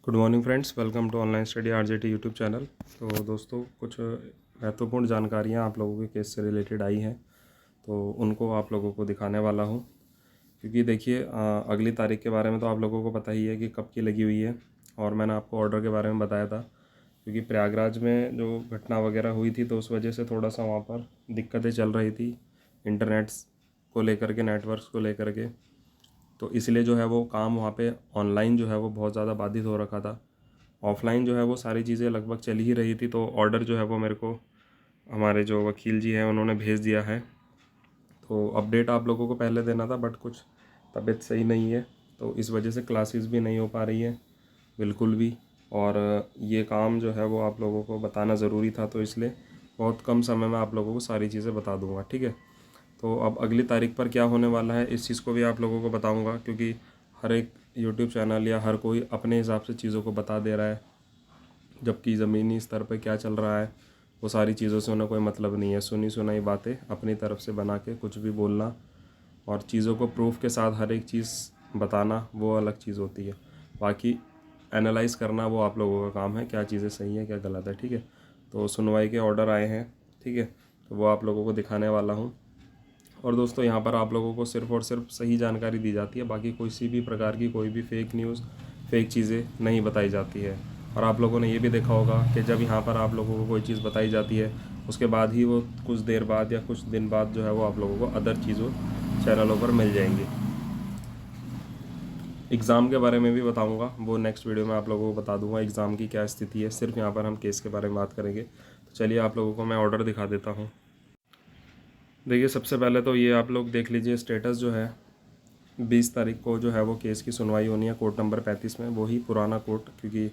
Good morning friends, welcome to online study RJT YouTube channel. तो दोस्तों, कुछ महत्वपूर्ण जानकारियाँ आप लोगों के केस से रिलेटेड आई हैं, तो उनको आप लोगों को दिखाने वाला हूँ। क्योंकि देखिए, अगली तारीख के बारे में तो आप लोगों को पता ही है कि कब की लगी हुई है, और मैंने आपको ऑर्डर के बारे में बताया था। क्योंकि प्रयागराज में जो घटना वगैरह हुई थी, तो उस वजह से थोड़ा सा वहाँ पर दिक्कतें चल रही थी इंटरनेट्स को लेकर के, नेटवर्क्स को लेकर के। तो इसलिए जो है वो काम वहाँ पे ऑनलाइन जो है वो बहुत ज़्यादा बाधित हो रखा था। ऑफ़लाइन जो है वो सारी चीज़ें लगभग चल ही रही थी। तो ऑर्डर जो है वो मेरे को हमारे जो वकील जी हैं उन्होंने भेज दिया है। तो अपडेट आप लोगों को पहले देना था, बट कुछ तबीयत सही नहीं है, तो इस वजह से क्लासेस भी नहीं हो पा रही हैं बिल्कुल भी। और ये काम जो है वो आप लोगों को बताना ज़रूरी था, तो इसलिए बहुत कम समय में आप लोगों को सारी चीज़ें बता दूंगा, ठीक है। तो अब अगली तारीख पर क्या होने वाला है, इस चीज़ को भी आप लोगों को बताऊंगा। क्योंकि हर एक यूट्यूब चैनल या हर कोई अपने हिसाब से चीज़ों को बता दे रहा है, जबकि ज़मीनी स्तर पर क्या चल रहा है वो सारी चीज़ों से उन्हें कोई मतलब नहीं है। सुनी सुनाई बातें अपनी तरफ से बना के कुछ भी बोलना और चीज़ों को प्रूफ के साथ हर एक चीज़ बताना, वो अलग चीज़ होती है। बाकी एनालाइज़ करना वो आप लोगों का काम है, क्या चीज़ें सही है क्या गलत है, ठीक है। तो सुनवाई के ऑर्डर आए हैं, ठीक है, तो वो आप लोगों को दिखाने वाला हूँ। और दोस्तों, यहाँ पर आप लोगों को सिर्फ़ और सिर्फ सही जानकारी दी जाती है, बाकी किसी भी प्रकार की कोई भी फेक न्यूज़, फेक चीज़ें नहीं बताई जाती है। और आप लोगों ने ये भी देखा होगा कि जब यहाँ पर आप लोगों को कोई चीज़ बताई जाती है, उसके बाद ही वो कुछ देर बाद या कुछ दिन बाद जो है वो आप लोगों को अदर चीज़ों चैनलों पर मिल जाएंगी। एग्ज़ाम के बारे में भी बताऊंगा, वो नेक्स्ट वीडियो में आप लोगों को बता दूंगा एग्ज़ाम की क्या स्थिति है। सिर्फ यहाँ पर हम केस के बारे में बात करेंगे। तो चलिए आप लोगों को मैं ऑर्डर दिखा देता हूँ। देखिए, सबसे पहले तो ये आप लोग देख लीजिए, स्टेटस जो है 20 तारीख को जो है वो केस की सुनवाई होनी है कोर्ट नंबर 35 में। वही पुराना कोर्ट, क्योंकि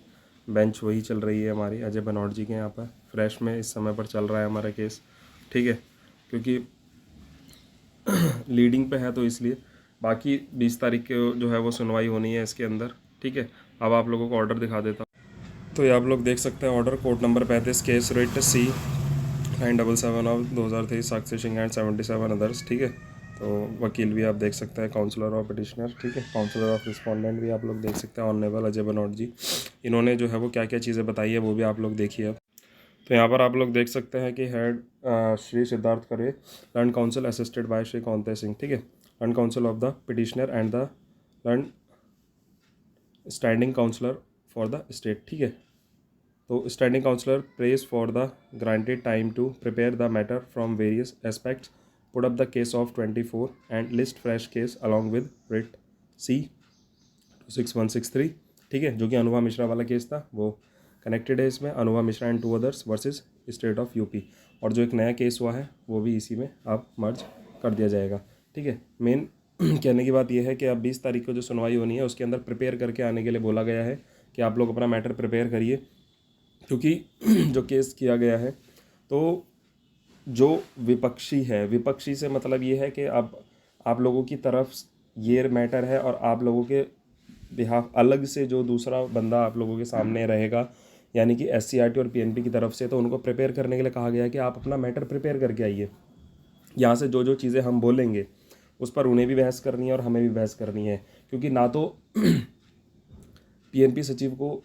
बेंच वही चल रही है हमारी अजय बनौट जी के यहाँ पर। फ्रेश में इस समय पर चल रहा है हमारा केस, ठीक है, क्योंकि लीडिंग पे है तो इसलिए। बाकी 20 तारीख को जो है वो सुनवाई होनी है इसके अंदर, ठीक है। अब आप लोगों को ऑर्डर दिखा देता हूँ। तो ये आप लोग देख सकते हैं order, court number 35, case rate C 977 of 2023, Sakshi Singh and 77 others, ठीक है। तो वकील भी आप देख सकते हैं, काउंसलर और पिटिशनर, ठीक है, काउंसलर ऑफ रिस्पोंडेंट भी आप लोग देख सकते हैं, ऑनरेबल अजय बनौट जी। इन्होंने जो है वो क्या क्या चीज़ें बताई है वो भी आप लोग देखिए अब। तो यहाँ पर आप लोग देख सकते हैं कि हेड श्री सिद्धार्थ करे, learned counsel assisted by Shri Kaunte Singh, ठीक है, learned counsel of the petitioner and the learned standing counsellor for the state, ठीक है। तो standing counsellor prays for the granted time to prepare the matter from various aspects, put up the case of 24 and list fresh case along with writ C 26163, ठीक है, जो कि अनुभा मिश्रा वाला case था वो कनेक्टेड है इसमें, Anubha Mishra and 2 others versus state of UP. और जो एक नया केस हुआ है वो भी इसी में अब मर्ज कर दिया जाएगा, ठीक है। मेन कहने की बात यह है कि अब 20 तारीख को जो सुनवाई होनी है उसके अंदर प्रिपेयर करके आने के लिए बोला गया है कि आप लोग अपना मैटर प्रिपेयर करिए। क्योंकि जो केस किया गया है, तो जो विपक्षी है, विपक्षी से मतलब ये है कि अब आप लोगों की तरफ ये मैटर है, और आप लोगों के बिहाफ अलग से जो दूसरा बंदा आप लोगों के सामने रहेगा, यानी कि SCRT और PNP की तरफ से, तो उनको प्रिपेयर करने के लिए कहा गया है कि आप अपना मैटर प्रिपेयर करके आइए। यहाँ से जो जो चीज़ें हम बोलेंगे उस पर उन्हें भी बहस करनी है और हमें भी बहस करनी है। क्योंकि ना तो PNP सचिव को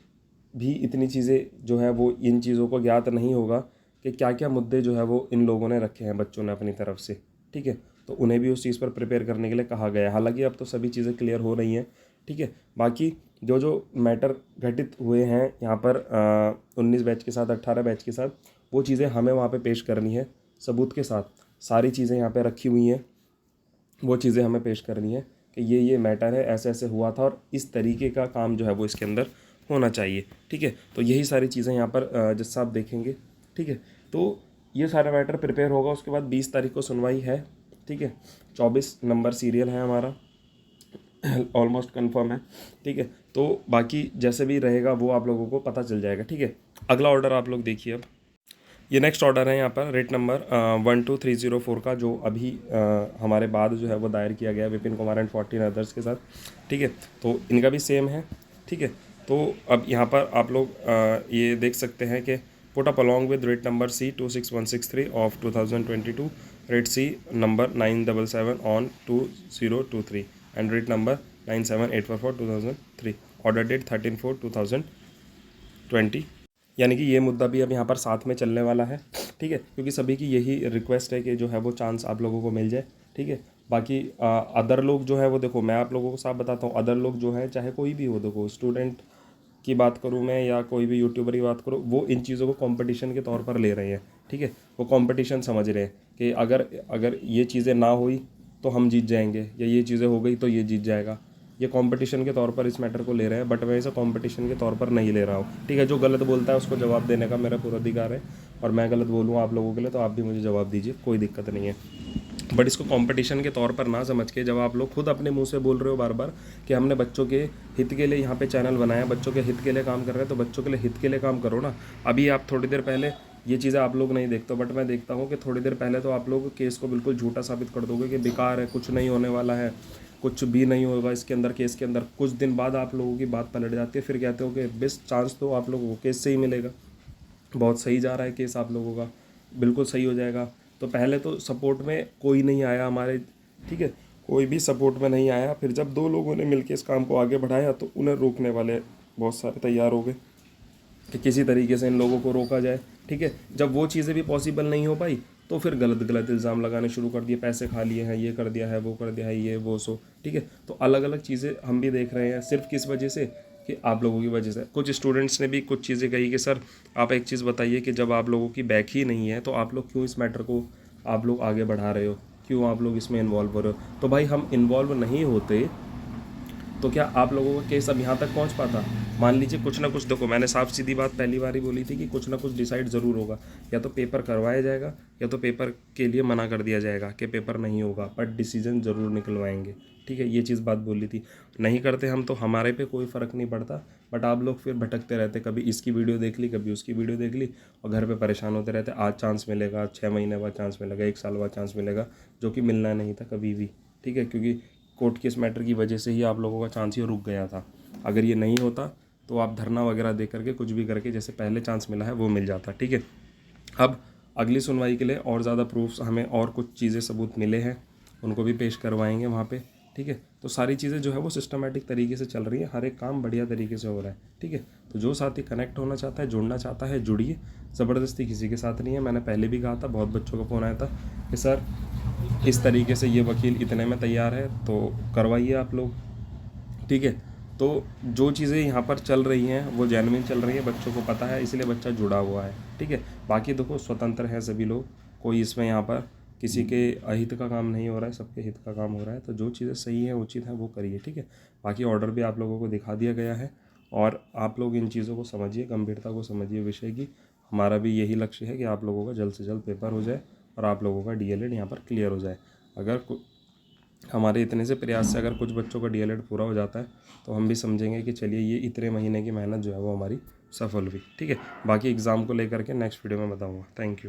भी इतनी चीज़ें जो है वो इन चीज़ों को ज्ञात नहीं होगा कि क्या क्या मुद्दे जो है वो इन लोगों ने रखे हैं बच्चों ने अपनी तरफ से, ठीक है। तो उन्हें भी उस चीज़ पर प्रिपेयर करने के लिए कहा गया है। हालांकि अब तो सभी चीज़ें क्लियर हो रही हैं, ठीक है। बाकी जो जो मैटर घटित हुए हैं यहाँ पर 19 बैच के साथ, 18 बैच के साथ, वो चीज़ें हमें वहाँ पर पेश करनी है सबूत के साथ। सारी चीज़ें यहाँ पर रखी हुई हैं, वो चीज़ें हमें पेश करनी है कि ये मैटर है, ऐसे ऐसे हुआ था और इस तरीके का काम जो है वो इसके अंदर होना चाहिए, ठीक है। तो यही सारी चीज़ें यहाँ पर जज साहब देखेंगे, ठीक है। तो ये सारा मैटर प्रिपेयर होगा, उसके बाद 20 तारीख को सुनवाई है, ठीक है। 24 नंबर सीरियल है हमारा, ऑलमोस्ट कंफर्म है, ठीक है। तो बाकी जैसे भी रहेगा वो आप लोगों को पता चल जाएगा, ठीक है। अगला ऑर्डर आप लोग देखिए अब। ये नेक्स्ट ऑर्डर है यहाँ पर रेट नंबर 12304 का, जो अभी हमारे बाद जो है वो दायर किया गया विपिन कुमार एंड 14 अदर्स के साथ, ठीक है। तो इनका भी सेम है, ठीक है। तो अब यहाँ पर आप लोग ये देख सकते हैं कि put up along with rate number C 26163 of 2022, rate C number 977 on 2023 and rate number 97844 2003, order date 13/4/2020। यानी कि ये मुद्दा भी अब यहाँ पर साथ में चलने वाला है, ठीक है, क्योंकि सभी की यही रिक्वेस्ट है कि जो है वो चांस आप लोगों को मिल जाए, ठीक है। बाकी अदर लोग जो है वो देखो, मैं आप लोगों को साफ बताता हूँ, अदर लोग जो है चाहे कोई भी हो, देखो स्टूडेंट की बात करूँ मैं या कोई भी यूट्यूबर की बात करूँ, वो इन चीज़ों को कंपटीशन के तौर पर ले रहे हैं, ठीक है। वो कंपटीशन समझ रहे हैं कि अगर अगर ये चीज़ें ना हुई तो हम जीत जाएंगे, या ये चीज़ें हो गई तो ये जीत जाएगा। ये कंपटीशन के तौर पर इस मैटर को ले रहे हैं, बट मैं इसे कंपटीशन के तौर पर नहीं ले रहा हूँ, ठीक है। जो गलत बोलता है उसको जवाब देने का मेरा पूरा अधिकार है, और मैं गलत बोलूँ आप लोगों के लिए तो आप भी मुझे जवाब दीजिए, कोई दिक्कत नहीं है। बट इसको कंपटीशन के तौर पर ना समझ के, जब आप लोग खुद अपने मुंह से बोल रहे हो बार बार कि हमने बच्चों के हित के लिए यहाँ पे चैनल बनाया, बच्चों के हित के लिए काम कर रहे हैं, तो बच्चों के लिए हित के लिए काम करो ना। अभी आप थोड़ी देर पहले, ये चीज़ें आप लोग नहीं देखते, बट मैं देखता हूँ कि थोड़ी देर पहले तो आप लोग केस को बिल्कुल झूठा साबित कर दोगे कि बेकार है, कुछ नहीं होने वाला है, कुछ भी नहीं होगा इसके अंदर, केस के अंदर। कुछ दिन बाद आप लोगों की बात पलट जाती है, फिर कहते हो कि बेस्ट चांस तो आप लोगों को केस से ही मिलेगा, बहुत सही जा रहा है केस आप लोगों का, बिल्कुल सही हो जाएगा। तो पहले तो सपोर्ट में कोई नहीं आया हमारे, ठीक है, कोई भी सपोर्ट में नहीं आया। फिर जब दो लोगों ने मिलकर इस काम को आगे बढ़ाया तो उन्हें रोकने वाले बहुत सारे तैयार हो गए कि किसी तरीके से इन लोगों को रोका जाए, ठीक है। जब वो चीज़ें भी पॉसिबल नहीं हो पाई तो फिर गलत गलत इल्ज़ाम लगाने शुरू कर दिए, पैसे खा लिए हैं, ये कर दिया है, वो कर दिया है, ये वो सो, ठीक है। तो अलग अलग चीज़ें हम भी देख रहे हैं, सिर्फ किस वजह से, कि आप लोगों की वजह से। कुछ स्टूडेंट्स ने भी कुछ चीज़ें कही कि सर आप एक चीज़ बताइए कि जब आप लोगों की बैक ही नहीं है तो आप लोग क्यों इस मैटर को आप लोग आगे बढ़ा रहे हो, क्यों आप लोग इसमें इन्वॉल्व हो रहे हो। तो भाई हम इन्वॉल्व नहीं होते तो क्या आप लोगों का केस अब यहाँ तक पहुँच पाता। मान लीजिए कुछ ना कुछ, देखो मैंने साफ सीधी बात पहली बार ही बोली थी कि कुछ ना कुछ डिसाइड ज़रूर होगा, या तो पेपर करवाया जाएगा या तो पेपर के लिए मना कर दिया जाएगा कि पेपर नहीं होगा, बट डिसीजन ज़रूर निकलवाएंगे, ठीक है। ये चीज़ बात बोली थी, नहीं करते हम तो हमारे पे कोई फ़र्क नहीं पड़ता, बट आप लोग फिर भटकते रहते, कभी इसकी वीडियो देख ली, कभी उसकी वीडियो देख ली, और घर पे परेशान होते रहते। आज चांस मिलेगा, 6 महीने बाद चांस मिलेगा, 1 साल बाद चांस मिलेगा, जो कि मिलना नहीं था कभी भी, ठीक है। क्योंकि कोर्ट केस मैटर की वजह से ही आप लोगों का चांस ये रुक गया था। अगर ये नहीं होता तो आप धरना वगैरह दे करके कुछ भी करके जैसे पहले चांस मिला है वो मिल जाता, ठीक है। अब अगली सुनवाई के लिए और ज़्यादा प्रूफ्स हमें, और कुछ चीज़ें सबूत मिले हैं, उनको भी पेश करवाएंगे वहाँ पे, ठीक है। तो सारी चीज़ें जो है वो सिस्टमेटिक तरीके से चल रही है, हर एक काम बढ़िया तरीके से हो रहा है, ठीक है। तो जो साथी कनेक्ट होना चाहता है, जुड़ना चाहता है, जुड़िए, ज़बरदस्ती किसी के साथ नहीं है। मैंने पहले भी कहा था, बहुत बच्चों का फ़ोन आया था कि सर इस तरीके से ये वकील इतने में तैयार है तो करवाइए आप लोग, ठीक है। तो जो चीज़ें यहाँ पर चल रही हैं वो जेन्युइन चल रही है, बच्चों को पता है, इसलिए बच्चा जुड़ा हुआ है, ठीक है। बाकी देखो स्वतंत्र हैं सभी लोग, कोई इसमें यहाँ पर किसी के अहित का काम नहीं हो रहा है, सबके हित का काम हो रहा है। तो जो चीज़ें सही हैं उचित हैं वो करिए, ठीक है। बाकी ऑर्डर भी आप लोगों को दिखा दिया गया है, और आप लोग इन चीज़ों को समझिए, गंभीरता को समझिए विषय की। हमारा भी यही लक्ष्य है कि आप लोगों का जल्द से जल्द पेपर हो जाए और आप लोगों का डीएलएड यहाँ पर क्लियर हो जाए। अगर हमारे इतने से प्रयास से अगर कुछ बच्चों का डीएलएड पूरा हो जाता है तो हम भी समझेंगे कि चलिए ये इतने महीने की मेहनत जो है वो हमारी सफल हुई, ठीक है। बाकी एग्ज़ाम को लेकर के नेक्स्ट वीडियो में बताऊँगा। Thank you.